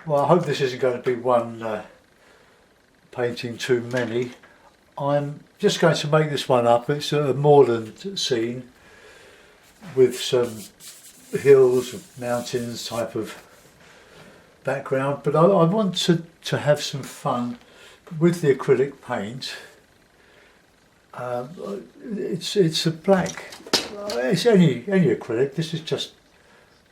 Well, I hope this isn't going to be one painting too many. I'm just going to make this one up. It's a moorland scene with some hills, mountains type of background, but I want to have some fun with the acrylic paint. It's a black. It's any acrylic. This is just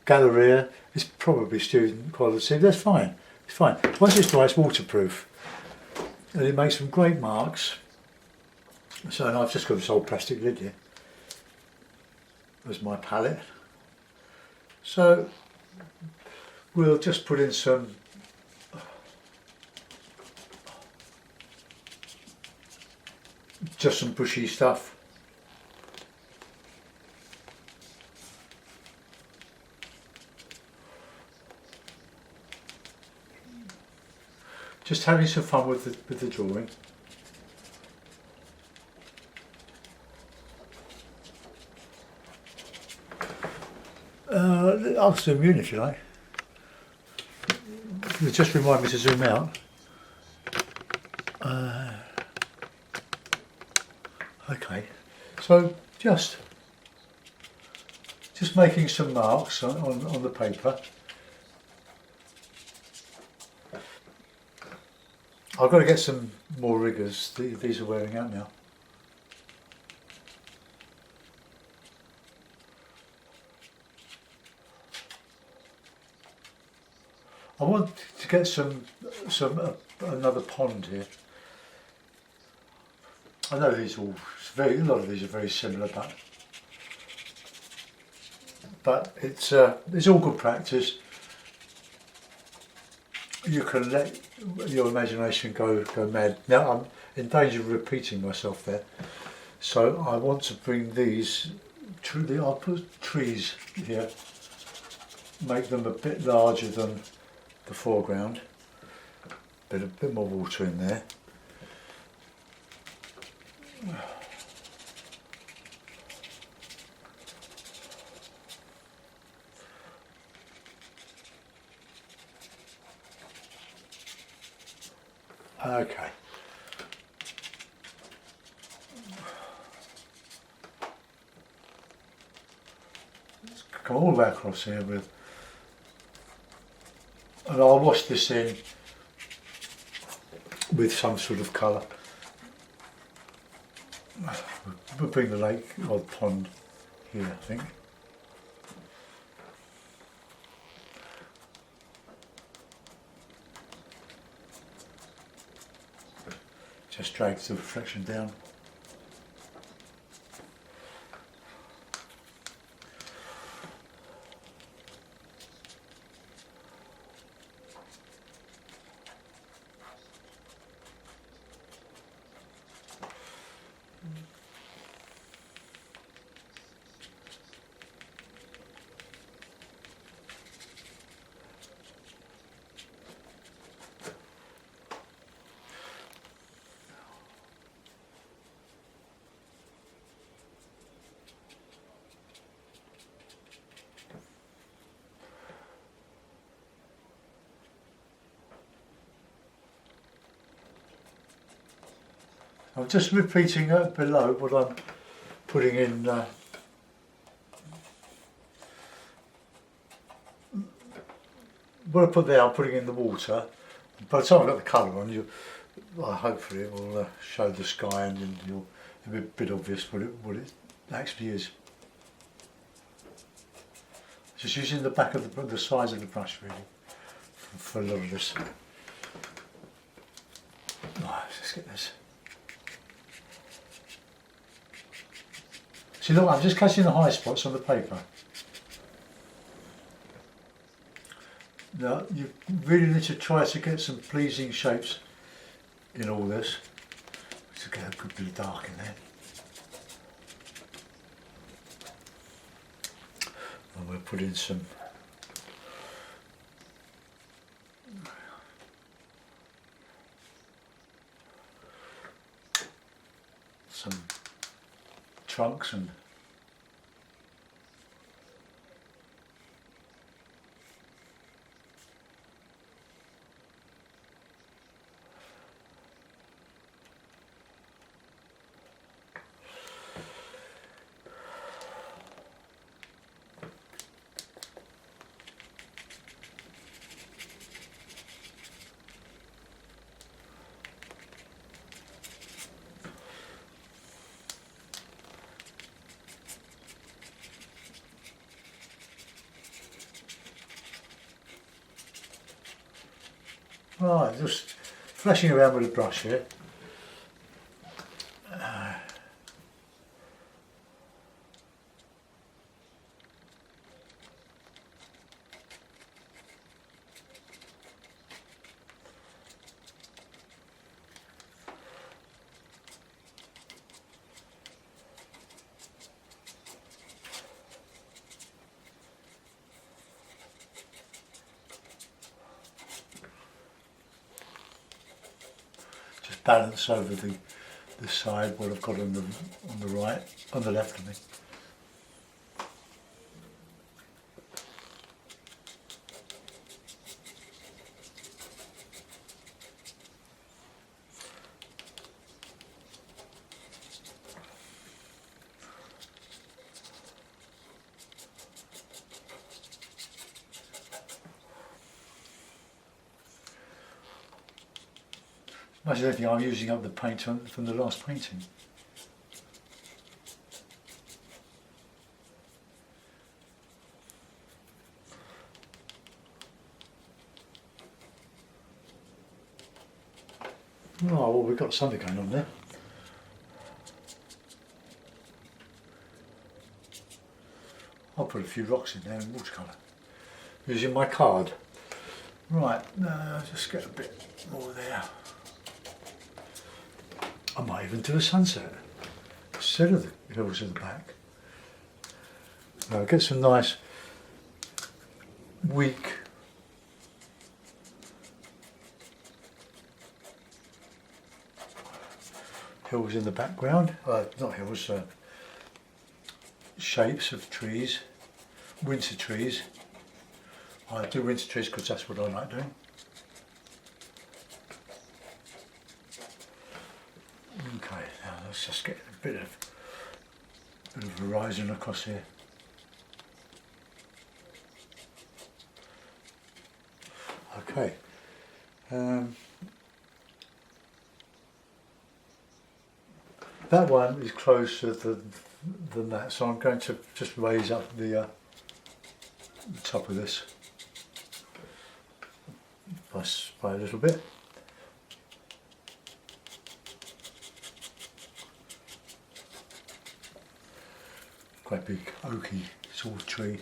Galleria. It's probably student quality. That's fine. It's fine. Once it's dry, it's waterproof, and it makes some great marks. So and I've just got this old plastic lid here. There's my palette. So we'll just put in some bushy stuff. Just having some fun with the drawing. I'll zoom in if you like. Just remind me to zoom out. Okay, so just making some marks on the paper. I've got to get some more riggers. These are wearing out now. I want to get some another pond here. I know these all a lot of these are very similar, but it's all good practice. You can let your imagination go mad. Now I'm in danger of repeating myself there, so I want to bring these. I'll put trees here, make them a bit larger than the foreground. A bit more water in there. Okay. Let's go all the way across here and I'll wash this in with some sort of colour. We'll bring the lake or the pond here, I think. Just drag the reflection down. I'm just repeating below what I'm putting in. What I put there, I'm putting in the water. By the time I've got the colour on, hopefully it will show the sky, and it'll be a bit obvious what it actually is. Just using the back of the sides of the brush really for a lot of this. Right, let's get this. See, look, I'm just catching the high spots on the paper. Now, you really need to try to get some pleasing shapes in all this. To get a good bit of dark in there. And we'll put in some trunks and Right, just flashing around with a brush here. Just balance over the side what I've got on the right, on the left of me. Much as anything, I'm using up the paint from the last painting. Oh, well, we've got something going on there. I'll put a few rocks in there in watercolour, using my card. Right, now just get a bit more there. I might even do a sunset instead of the hills in the back. Now get some nice weak hills in the background. Not hills, shapes of trees, winter trees. I do winter trees because that's what I like doing. Okay, now let's just get a bit of horizon across here. Okay. That one is closer than that, so I'm going to just raise up the top of this by a little bit. Quite big oaky sort of tree.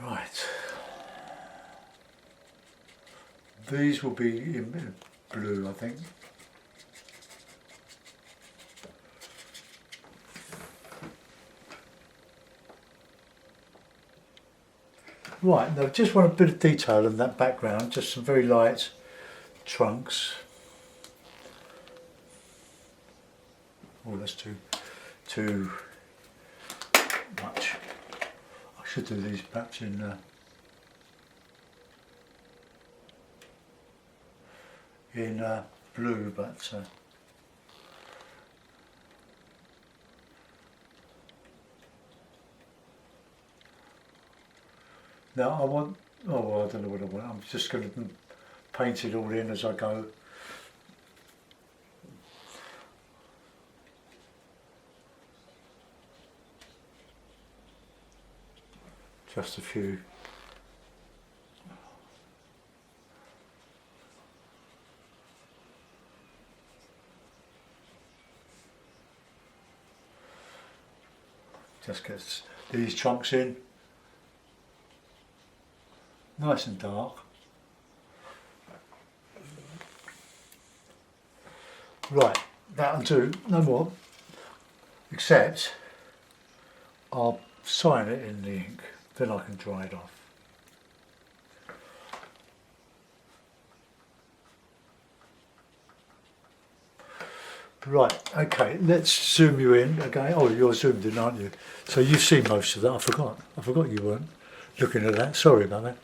Right, these will be in blue, I think. Right, now just want a bit of detail in that background, just some very light trunks. Oh, that's too much. I should do these perhaps in blue, but now I want, oh well, I don't know what I want, I'm just going to paint it all in as I go. Just a few. Just get these trunks in, nice and dark. Right, that'll do, no more, except I'll sign it in the ink, then I can dry it off. Right, okay, let's zoom you in again. Oh, you're zoomed in, aren't you? So you've seen most of that. I forgot you weren't looking at that. Sorry about that.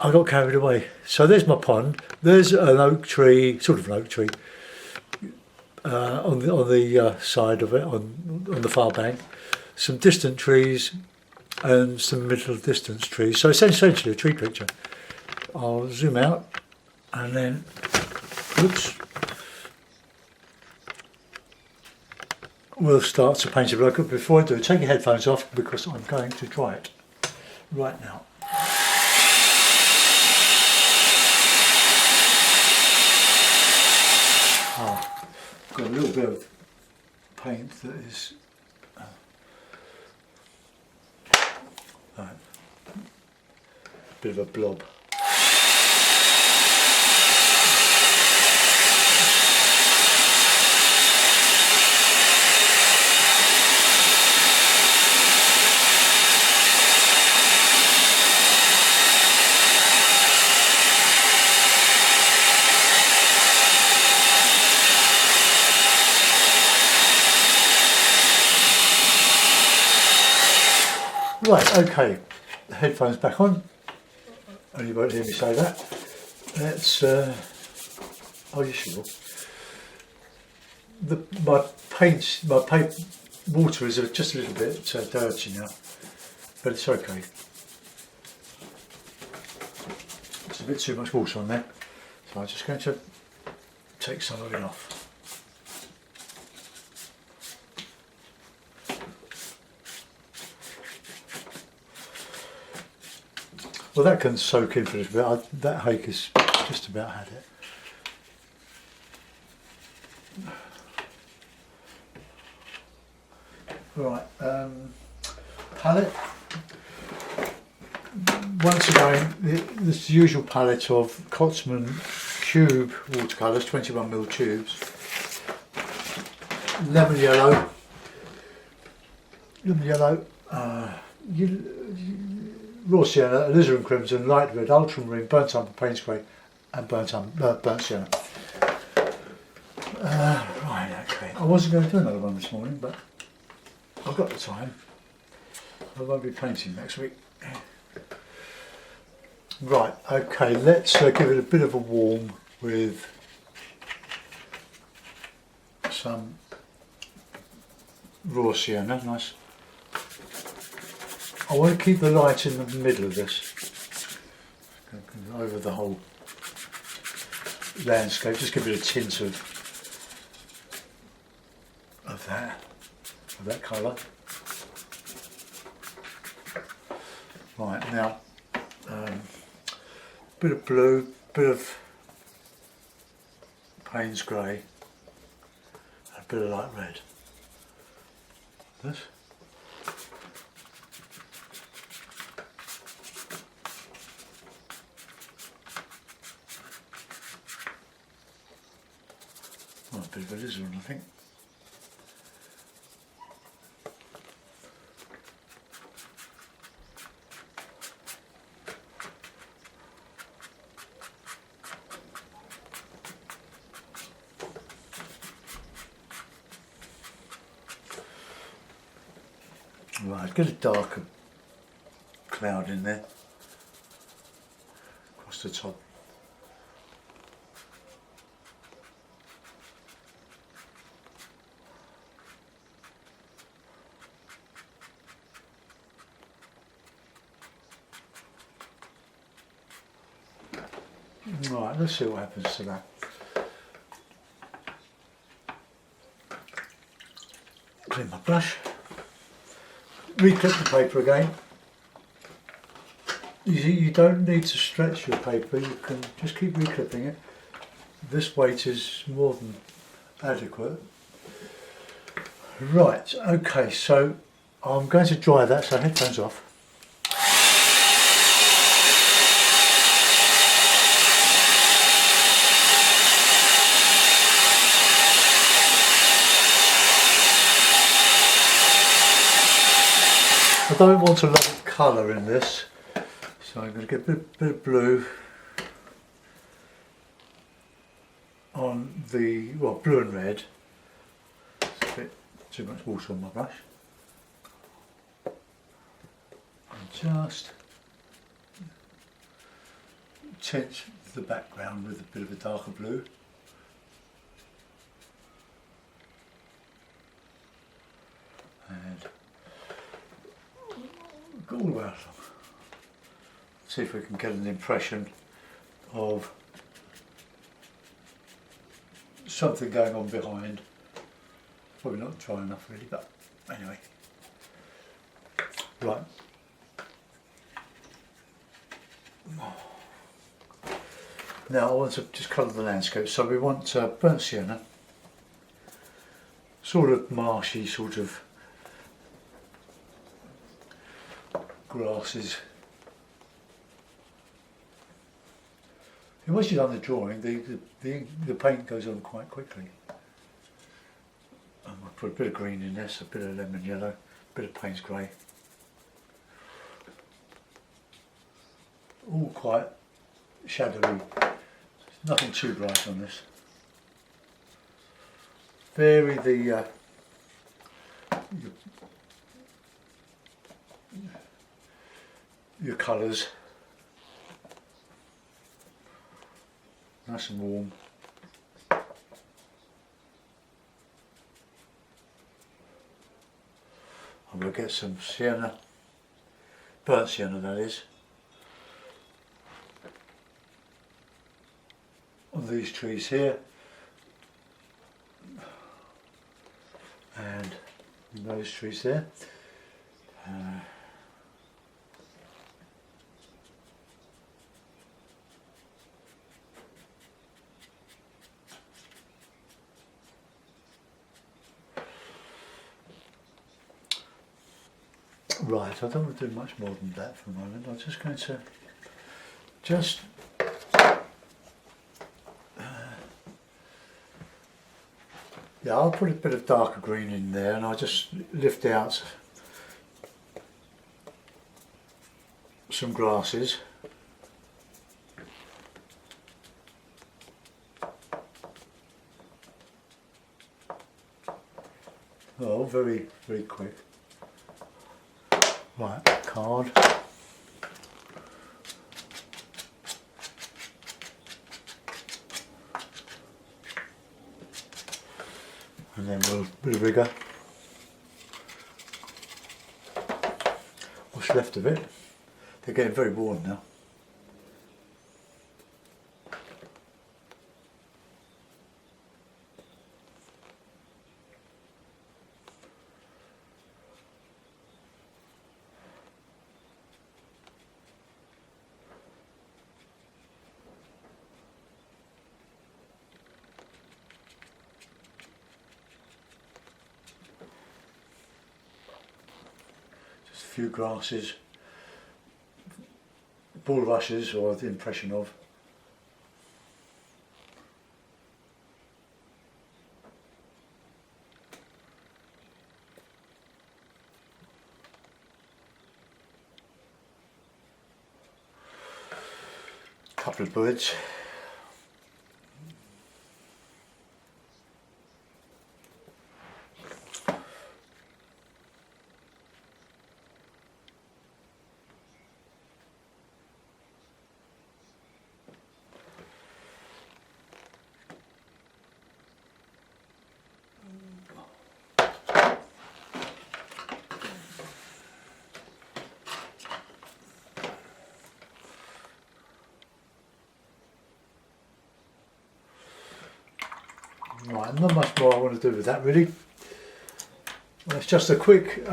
I got carried away. So there's my pond. There's an oak tree, sort of an oak tree, on the side of it, on the far bank. Some distant trees and some middle distance trees. So it's essentially a tree picture. I'll zoom out and then, oops, we'll start to paint it. But before I do, take your headphones off because I'm going to dry it right now. I've got a little bit of paint that is right, bit of a blob. Right, okay, the headphones back on. Oh, you won't hear me say that. Let's, oh yes you will. My paint water is just a little bit dirty now, but it's okay. There's a bit too much water on there, so I'm just going to take some of it off. Well, that can soak in for a little bit. That hake has just about had it. Right, palette. Once again, this usual palette of Cotsman Cube watercolours, 21mm tubes. Lemon yellow, raw sienna, alizarin crimson, light red, ultramarine, burnt umber, Payne's grey, and burnt sienna. Right, okay. I wasn't going to do another one this morning, but I've got the time. I won't be painting next week. Right, okay, let's give it a bit of a warm with some raw sienna, nice. I want to keep the light in the middle of this, over the whole landscape, just give it a tint of that colour. Right, now, bit of blue, bit of Payne's grey, and a bit of light red. This. Oh, a bit of alizarin, I think. Right, get a darker cloud in there, across the top. Right, let's see what happens to that. Clean my brush. Reclip the paper again. You don't need to stretch your paper, you can just keep reclipping it. This weight is more than adequate. Right, okay, so I'm going to dry that, so headphones off. I don't want a lot of colour in this, so I'm going to get a bit of blue on the, well, blue and red. It's a bit too much water on my brush. And just tint the background with a bit of a darker blue. And go all the way along. See if we can get an impression of something going on behind. Probably not dry enough really, but anyway. Right. Now I want to just colour the landscape, so we want burnt sienna, sort of marshy, sort of grasses. And once you've done the drawing, the paint goes on quite quickly. And we'll put a bit of green in this, a bit of lemon yellow, a bit of Payne's grey. All quite shadowy, nothing too bright on this. Vary your colours, nice and warm. And we'll get some sienna, burnt sienna that is, on these trees here, and those trees there. Right, I don't want to do much more than that for a moment. I'm just going to yeah, I'll put a bit of darker green in there, and I'll just lift out some grasses. Oh, very, very quick. Right, card. And then we'll bit of rigor. What's left of it? They're getting very warm now. A few grasses, bulrushes, or the impression of. A couple of birds. Right, not much more I want to do with that really. Well, it's just a quick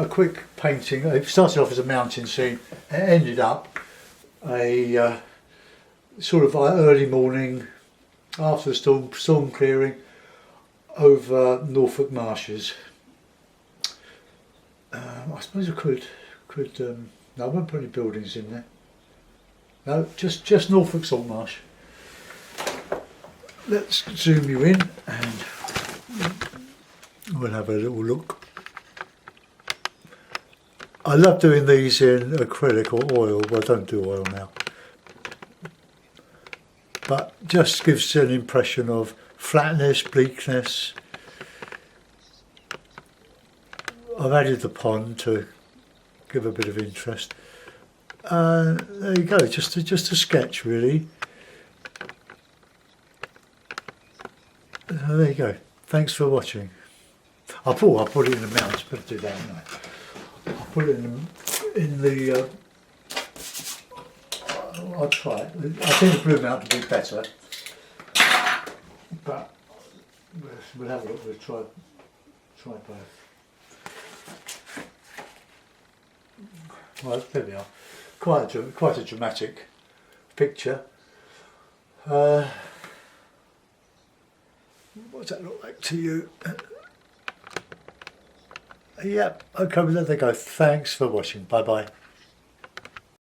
painting. It started off as a mountain scene. It ended up a sort of like early morning after the storm clearing over Norfolk marshes. I suppose I could no, I won't put any buildings in there. No, just Norfolk Saltmarsh. Let's zoom you in and we'll have a little look. I love doing these in acrylic or oil, but I don't do oil now. But just gives an impression of flatness, bleakness. I've added the pond to give a bit of interest. There you go, just a sketch really. there you go. Thanks for watching. I'll put it in the mounts. Better do that, haven't I? I'll put it in the. I'll try it. I think the blue mount will be better, but we'll have a look. We'll try both. Well, there we are. Quite a dramatic picture. What does that look like to you? Yep. Okay, well, there they go. Thanks for watching. Bye bye.